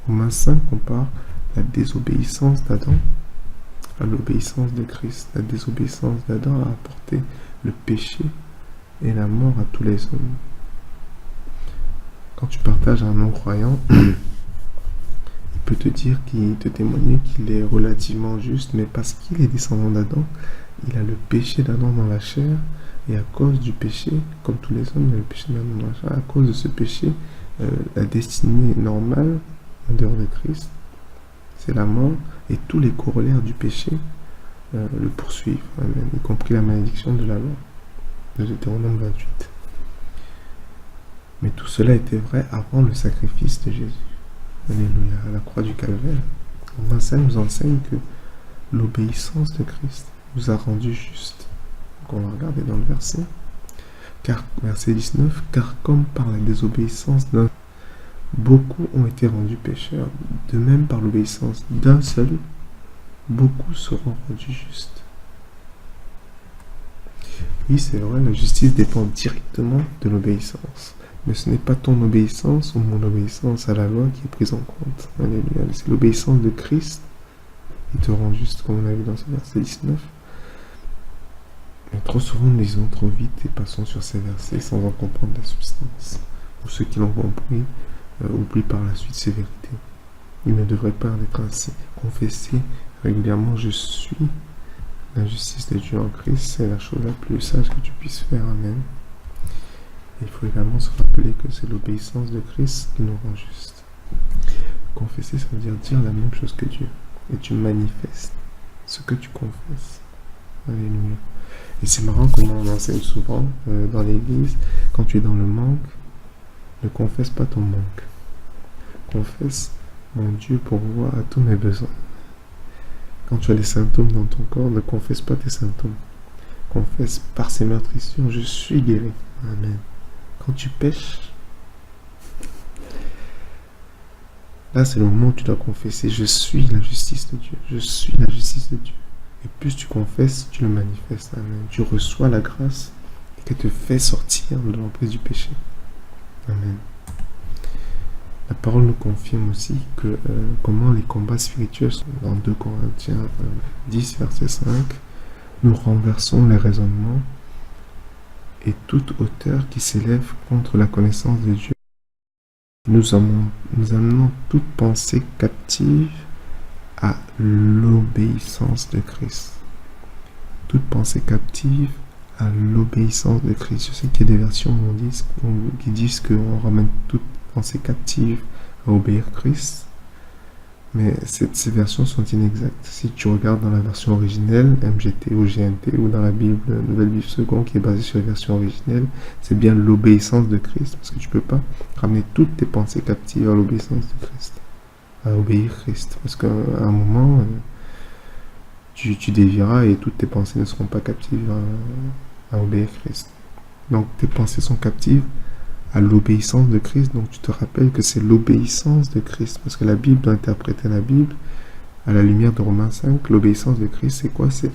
Romains 5 compare la désobéissance d'Adam à l'obéissance de Christ. La désobéissance d'Adam a apporté le péché et la mort à tous les hommes. Quand tu partages à un non-croyant, il peut te dire, te témoigner qu'il est relativement juste, mais parce qu'il est descendant d'Adam, il a le péché d'Adam dans la chair, et à cause du péché, comme tous les hommes, il a le péché d'Adam dans la chair, à cause de ce péché, la destinée normale, en dehors de Christ, c'est la mort, et tous les corollaires du péché le poursuivent, amen, y compris la malédiction de la loi, de Deutéronome 28. Mais tout cela était vrai avant le sacrifice de Jésus. Alléluia, à la croix du Calvaire. Romains 5 nous enseigne que l'obéissance de Christ nous a rendus justes. Donc on va regarder dans le verset. Verset 19, car comme par la désobéissance d'un, beaucoup ont été rendus pécheurs, de même par l'obéissance d'un seul, beaucoup seront rendus justes. Oui, c'est vrai, la justice dépend directement de l'obéissance. Mais ce n'est pas ton obéissance ou mon obéissance à la loi qui est prise en compte. Alléluia. C'est l'obéissance de Christ qui te rend juste, comme on a vu dans ce verset 19. Mais trop souvent, nous lisons trop vite et passons sur ces versets sans en comprendre la substance. Ou ceux qui l'ont compris oublient par la suite ces vérités. Il ne devrait pas en être ainsi. Confesser régulièrement, je suis la justice de Dieu en Christ, c'est la chose la plus sage que tu puisses faire. Amen. Il faut également se rappeler que c'est l'obéissance de Christ qui nous rend justes. Confesser, ça veut dire la même chose que Dieu. Et tu manifestes ce que tu confesses. Alléluia. Et c'est marrant comment on enseigne souvent dans l'église, quand tu es dans le manque, ne confesse pas ton manque. Confesse, mon Dieu pourvoit à tous mes besoins. Quand tu as des symptômes dans ton corps, ne confesse pas tes symptômes. Confesse, par ses meurtrissures, je suis guéri. Amen. Quand tu pêches, là c'est le moment où tu dois confesser, je suis la justice de Dieu. Je suis la justice de Dieu. Et plus tu confesses, tu le manifestes. Amen. Tu reçois la grâce qui te fait sortir de l'emprise du péché. Amen. La parole nous confirme aussi que comment les combats spirituels sont dans 2 Corinthiens 10, verset 5, nous renversons les raisonnements et toute hauteur qui s'élève contre la connaissance de Dieu. Nous amenons toute pensée captive à l'obéissance de Christ. Toute pensée captive à l'obéissance de Christ. Je sais qu'il y a des versions qui disent qu'on ramène toute pensée captive à obéir Christ, mais ces versions sont inexactes. Si tu regardes dans la version originelle, MGT ou GNT, ou dans la Bible, Nouvelle Bible Seconde, qui est basée sur la version originelle, c'est bien l'obéissance de Christ, parce que tu ne peux pas ramener toutes tes pensées captives à l'obéissance de Christ, à obéir Christ, parce qu'à un moment, tu dévieras et toutes tes pensées ne seront pas captives à obéir Christ. Donc tes pensées sont captives à l'obéissance de Christ. Donc tu te rappelles que c'est l'obéissance de Christ, parce que la Bible doit interpréter la Bible à la lumière de Romains 5. L'obéissance de Christ, c'est quoi? C'est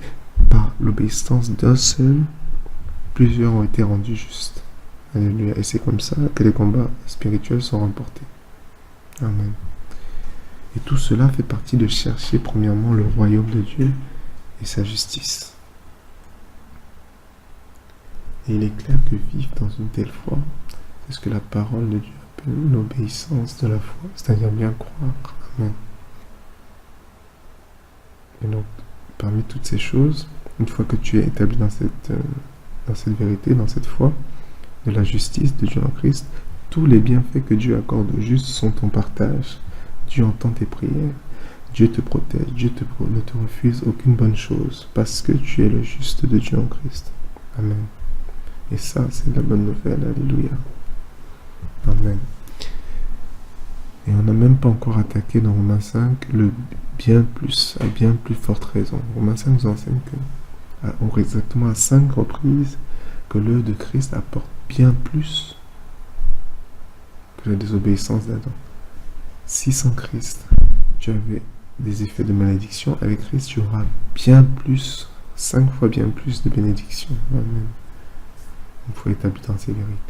par l'obéissance d'un seul, plusieurs ont été rendus justes. Alléluia. Et c'est comme ça que les combats spirituels sont remportés. Amen. Et tout cela fait partie de chercher premièrement le royaume de Dieu et sa justice. Et il est clair que vivre dans une telle foi, c'est ce que la parole de Dieu appelle l'obéissance de la foi, c'est-à-dire bien croire. Amen. Et donc, parmi toutes ces choses, une fois que tu es établi dans cette vérité, dans cette foi, de la justice de Dieu en Christ, tous les bienfaits que Dieu accorde aux justes sont ton partage. Dieu entend tes prières, Dieu te protège, Dieu ne te refuse aucune bonne chose, parce que tu es le juste de Dieu en Christ. Amen. Et ça, c'est la bonne nouvelle. Alléluia. Amen. Et on n'a même pas encore attaqué dans Romains 5 le bien plus, à bien plus forte raison. Romains 5 nous enseigne que, exactement à 5 reprises, que l'œuvre de Christ apporte bien plus que la désobéissance d'Adam. Si sans Christ, tu avais des effets de malédiction, avec Christ, tu auras bien plus, 5 fois bien plus de bénédiction. Amen. Il faut établir dans ces vérités.